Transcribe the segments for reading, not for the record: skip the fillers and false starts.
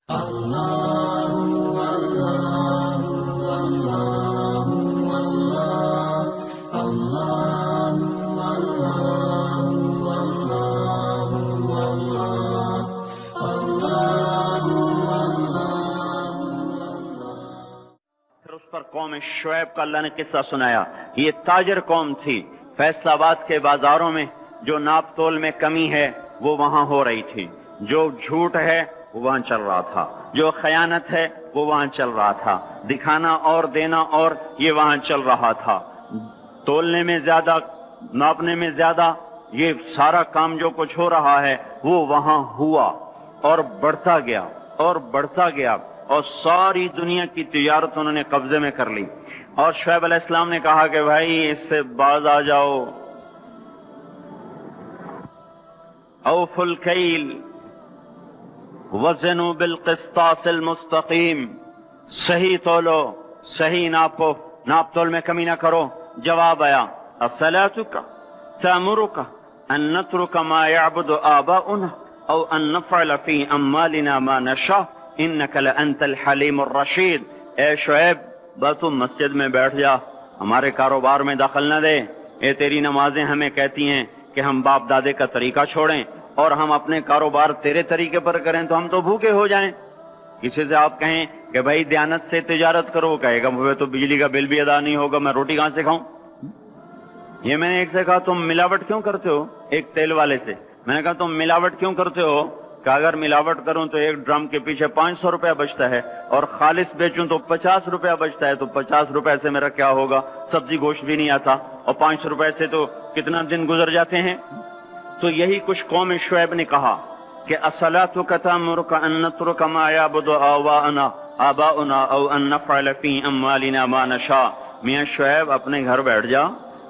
پھر اس پر قوم شعیب کا اللہ نے قصہ سنایا. یہ تاجر قوم تھی. فیصل آباد کے بازاروں میں جو ناپ تول میں کمی ہے وہ وہاں ہو رہی تھی، جو جھوٹ ہے وہ وہاں چل رہا تھا، جو خیانت ہے وہ وہاں چل رہا تھا، دکھانا اور دینا اور یہ وہاں چل رہا تھا، تولنے میں زیادہ، ناپنے میں زیادہ، یہ سارا کام جو کچھ ہو رہا ہے وہ وہاں ہوا اور بڑھتا گیا اور بڑھتا گیا، اور ساری دنیا کی تجارت انہوں نے قبضے میں کر لی. اور شعیب علیہ السلام نے کہا کہ بھائی اس سے باز آ جاؤ. اوفوا الکیل وزنوا بالقسطاس المستقیم، صحیح تولو، صحیح ناپو، ناپ تول میں کمی نہ کرو. جواب آیا اصلاتک تأمرک ان نترک ما يعبد آباؤنا او ان نفعل فی اموالنا ما نشاء انک لانت الحلیم الرشید. اے شعیب بس تم مسجد میں بیٹھ جا، ہمارے کاروبار میں دخل نہ دے. اے تیری نمازیں ہمیں کہتی ہیں کہ ہم باپ دادے کا طریقہ چھوڑیں اور ہم اپنے کاروبار تیرے طریقے پر کریں تو ہم تو بھوکے ہو جائیں. کسی سے آپ کہیں کہ بھائی دیانت سے تجارت کرو، کہے گا مجھے تو بجلی کا بل بھی ادا نہیں ہوگا، میں روٹی کہاں سے کھاؤں. یہ میں نے ایک سے کہا تم ملاوٹ کیوں کرتے ہو، ایک تیل والے سے میں نے کہا تم ملاوٹ کیوں کرتے ہو، کہ اگر ملاوٹ کروں تو ایک ڈرم کے پیچھے 500 روپیہ بچتا ہے اور خالص بیچوں تو 50 روپیہ بچتا ہے، تو 50 روپے سے میرا کیا ہوگا، سبزی گوشت بھی نہیں آتا، اور 500 روپے سے تو کتنا دن گزر جاتے ہیں. تو یہی کچھ قوم شعیب نے کہا کہ اصلاتک تأمرک ان نترک ما یعبد آباؤنا او ان نفعل فی اموالنا ما نشاء. میاں شعیب اپنے گھر بیٹھ جا،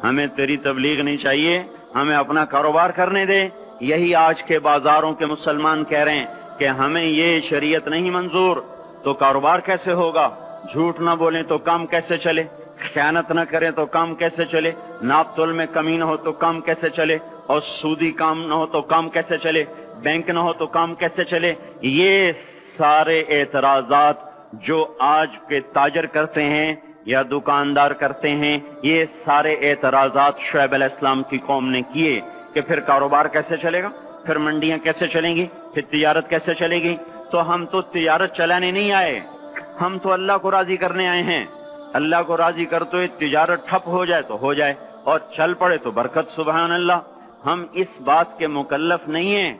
ہمیں تیری تبلیغ نہیں چاہیے، ہمیں اپنا کاروبار کرنے دے. یہی آج کے بازاروں کے مسلمان کہہ رہے ہیں کہ ہمیں یہ شریعت نہیں منظور، تو کاروبار کیسے ہوگا، جھوٹ نہ بولیں تو کام کیسے چلے، خیانت نہ کریں تو کام کیسے چلے، ناپ تول میں کمی نہ ہو تو کام کیسے چلے، اور سودی کام نہ ہو تو کام کیسے چلے، بینک نہ ہو تو کام کیسے چلے. یہ سارے اعتراضات جو آج کے تاجر کرتے ہیں یا دکاندار کرتے ہیں، یہ سارے اعتراضات شعیب علیہ السلام کی قوم نے کیے کہ پھر کاروبار کیسے چلے گا، پھر منڈیاں کیسے چلیں گی، پھر تجارت کیسے چلے گی. تو ہم تو تجارت چلانے نہیں آئے، ہم تو اللہ کو راضی کرنے آئے ہیں. اللہ کو راضی کر تو تجارت ٹھپ ہو جائے تو ہو جائے اور چل پڑے تو برکت. سبحان اللہ. ہم اس بات کے مکلف نہیں ہیں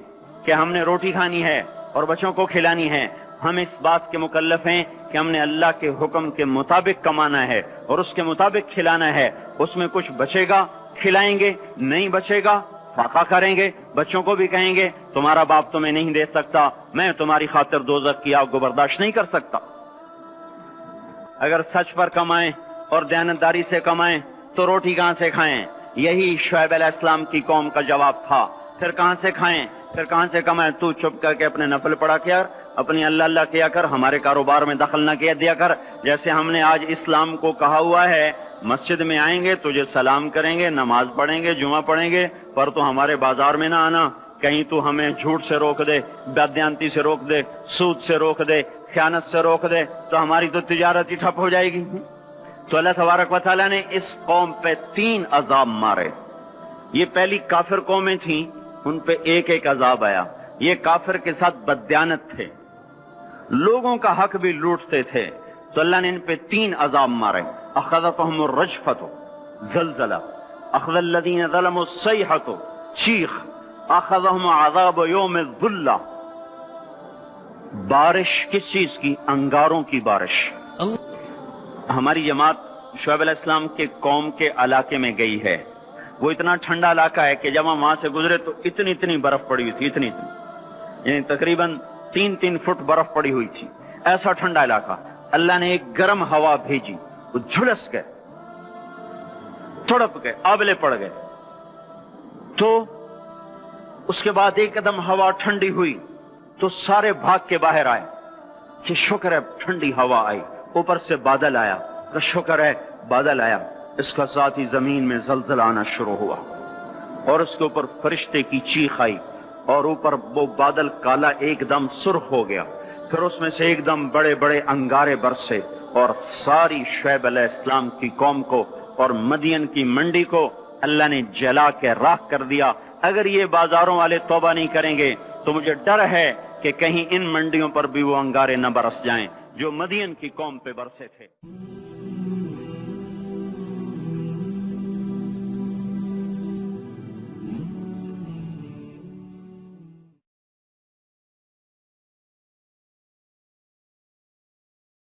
کہ ہم نے روٹی کھانی ہے اور بچوں کو کھلانی ہے. ہم اس بات کے مکلف ہیں کہ ہم نے اللہ کے حکم کے مطابق کمانا ہے اور اس کے مطابق کھلانا ہے. اس میں کچھ بچے گا کھلائیں گے، نہیں بچے گا فاقہ کریں گے. بچوں کو بھی کہیں گے تمہارا باپ تمہیں نہیں دے سکتا، میں تمہاری خاطر دوزخ کی آگ کو برداشت نہیں کر سکتا. اگر سچ پر کمائیں اور دیانتداری سے کمائیں تو روٹی کہاں سے کھائیں. یہی شعیب علیہ السلام کی قوم کا جواب تھا. پھر کہاں سے کھائیں، پھر کہاں سے کمائیں. تو چپ کر کے اپنے نفل پڑھا کر، اپنی اللہ اللہ کیا کر، ہمارے کاروبار میں دخل نہ کیا دیا کر. جیسے ہم نے آج اسلام کو کہا ہوا ہے مسجد میں آئیں گے تجھے سلام کریں گے، نماز پڑھیں گے، جمعہ پڑھیں گے، پر تو ہمارے بازار میں نہ آنا. کہیں تو ہمیں جھوٹ سے روک دے، بددیانتی سے روک دے، سود سے روک دے، خیانت سے روک دے، تو ہماری تو تجارت ہی ٹھپ ہو جائے گی. تو اللہ تبارک و تعالیٰ نے اس قوم پہ 3 عذاب مارے. یہ پہلی کافر قومیں تھیں، ان پہ ایک ایک عذاب آیا. یہ کافر کے ساتھ بددیانت تھے، لوگوں کا حق بھی لوٹتے تھے، تو اللہ نے ان پہ 3 عذاب مارے. اخذتهم الرجفة زلزلہ، اخذ الذین ظلموا الصیحة چیخ، اخذهم عذاب یوم الظلہ. بارش کس چیز کی؟ انگاروں کی بارش. ہماری جماعت شعیب علیہ السلام کے قوم کے علاقے میں گئی ہے. وہ اتنا ٹھنڈا علاقہ ہے کہ جب ہم وہاں سے گزرے تو اتنی برف پڑی ہوئی تھی، اتنی یعنی تقریباً 3 فٹ برف پڑی ہوئی تھی. ایسا ٹھنڈا علاقہ. اللہ نے ایک گرم ہوا بھیجی، وہ جھلس گئے، تڑپ گئے، آبلے پڑ گئے. تو اس کے بعد ایک قدم ہوا ٹھنڈی ہوئی تو سارے بھاگ کے باہر آئے کہ شکر ہے ٹھنڈی ہوا آئی. اوپر سے بادل آیا کہ شکر ہے بادل آیا. اس کا ساتھ ہی زمین میں زلزلہ آنا شروع ہوا اور اس کے اوپر فرشتے کی چیخ آئی اور اوپر وہ بادل کالا ایک دم سرخ ہو گیا. پھر اس میں سے ایک دم بڑے بڑے انگارے برسے اور ساری شعیب علیہ السلام کی قوم کو اور مدین کی منڈی کو اللہ نے جلا کے راکھ کر دیا۔ اگر یہ بازاروں والے توبہ نہیں کریں گے تو مجھے ڈر ہے کہ کہیں ان منڈیوں پر بھی وہ انگارے نہ برس جائیں جو مدین کی قوم پہ برسے تھے۔